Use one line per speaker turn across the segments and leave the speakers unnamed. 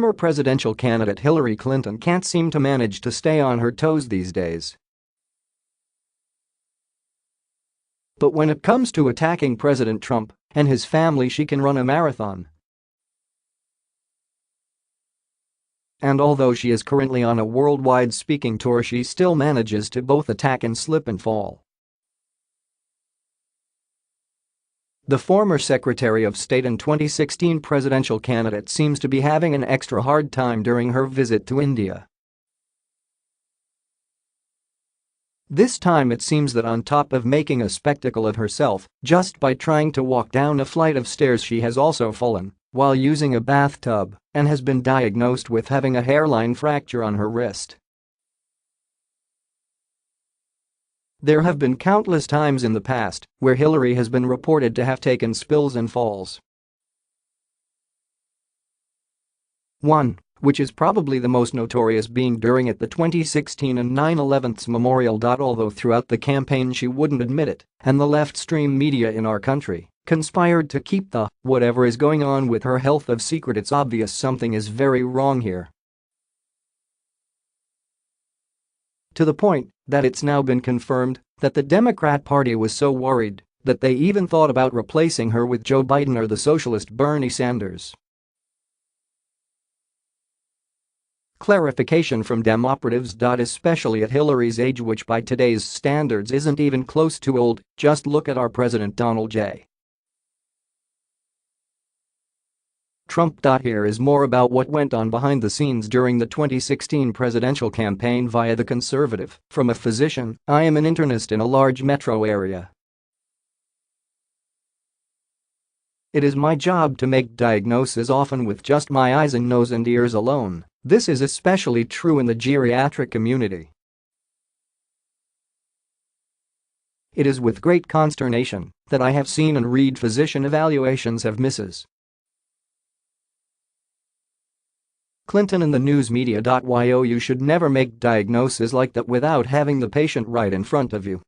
Former presidential candidate Hillary Clinton can't seem to manage to stay on her toes these days. But when it comes to attacking President Trump and his family, she can run a marathon. And although she is currently on a worldwide speaking tour, she still manages to both attack and slip and fall. The former Secretary of State and 2016 presidential candidate seems to be having an extra hard time during her visit to India. This time it seems that on top of making a spectacle of herself just by trying to walk down a flight of stairs, she has also fallen while using a bathtub and has been diagnosed with having a hairline fracture on her wrist. There have been countless times in the past where Hillary has been reported to have taken spills and falls. One, which is probably the most notorious, being during at the 2016 and 9/11's memorial. Although throughout the campaign she wouldn't admit it, and the left-stream media in our country conspired to keep the whatever is going on with her health a secret, it's obvious something is very wrong here. To the point that it's now been confirmed that the Democrat Party was so worried that they even thought about replacing her with Joe Biden or the socialist Bernie Sanders. Clarification from Demoperatives. Especially at Hillary's age, which by today's standards isn't even close to old, just look at our President Donald J. Trump. Here is more about what went on behind the scenes during the 2016 presidential campaign via The Conservative. From a physician, I am an internist in a large metro area. It is my job to make diagnoses, often with just my eyes and nose and ears alone. This is especially true in the geriatric community. It is with great consternation that I have seen and read physician evaluations of Mrs. Clinton in the news media. You should never make diagnoses like that without having the patient right in front of you.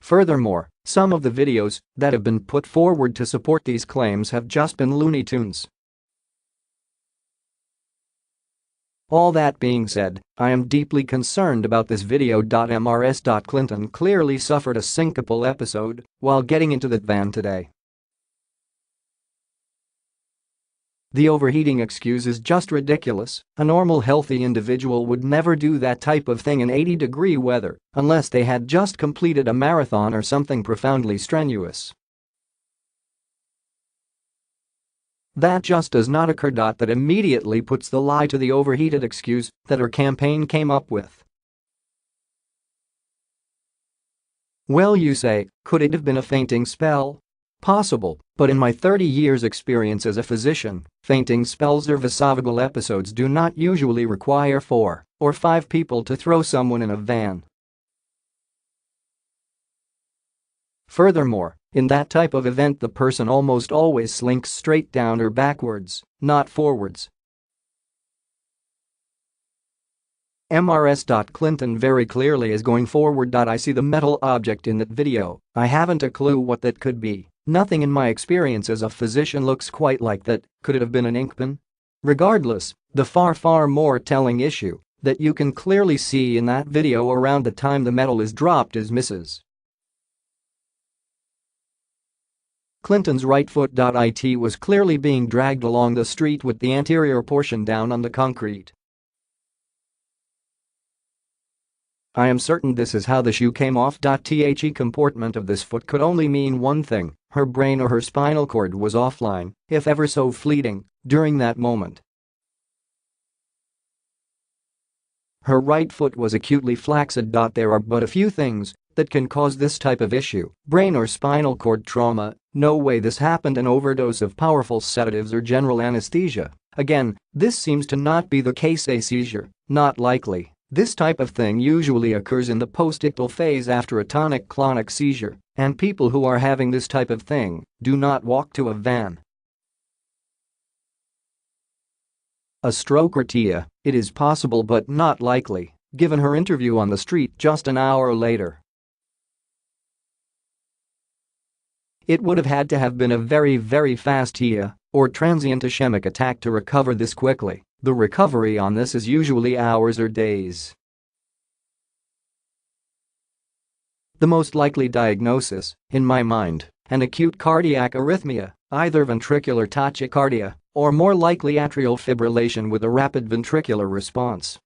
Furthermore, some of the videos that have been put forward to support these claims have just been Looney Tunes. All that being said, I am deeply concerned about this video. Mrs. Clinton clearly suffered a syncopal episode while getting into that van today. The overheating excuse is just ridiculous. A normal healthy individual would never do that type of thing in 80-degree weather unless they had just completed a marathon or something profoundly strenuous. That just does not occur. That immediately puts the lie to the overheated excuse that her campaign came up with. Well, you say, could it have been a fainting spell? Possible, but in my 30 years experience as a physician, fainting spells or vasovagal episodes do not usually require 4 or 5 people to throw someone in a van. Furthermore, in that type of event the person almost always slinks straight down or backwards, not forwards. Mrs. Clinton very clearly is going forward. I see the metal object in that video. I haven't a clue what that could be. Nothing in my experience as a physician looks quite like that. Could it have been an ink pen? Regardless, the far more telling issue that you can clearly see in that video around the time the metal is dropped is Mrs. Clinton's right foot. It was clearly being dragged along the street with the anterior portion down on the concrete. I am certain this is how the shoe came off. The comportment of this foot could only mean one thing: her brain or her spinal cord was offline, if ever so fleeting, during that moment. Her right foot was acutely flaccid. There are but a few things that can cause this type of issue: brain or spinal cord trauma. No way this happened an overdose of powerful sedatives or general anesthesia. Again, this seems to not be the case. A seizure? Not likely. This type of thing usually occurs in the postictal phase after a tonic-clonic seizure, and people who are having this type of thing do not walk to a van. A stroke or TIA? It is possible but not likely, given her interview on the street just an hour later. It would have had been a very fast TIA or transient ischemic attack to recover this quickly. The recovery on this is usually hours or days. The most likely diagnosis, in my mind, an acute cardiac arrhythmia, either ventricular tachycardia or more likely atrial fibrillation with a rapid ventricular response.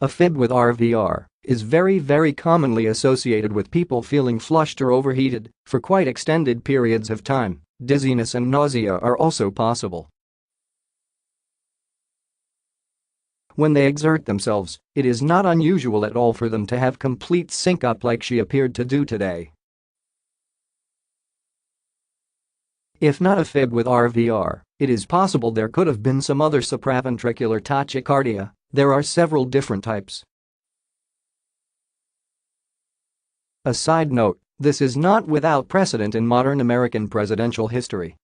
AFib with RVR is very commonly associated with people feeling flushed or overheated for quite extended periods of time. Dizziness and nausea are also possible. When they exert themselves, it is not unusual at all for them to have complete syncope like she appeared to do today. If not AFib with RVR, it is possible there could have been some other supraventricular tachycardia. There are several different types. A side note, this is not without precedent in modern American presidential history.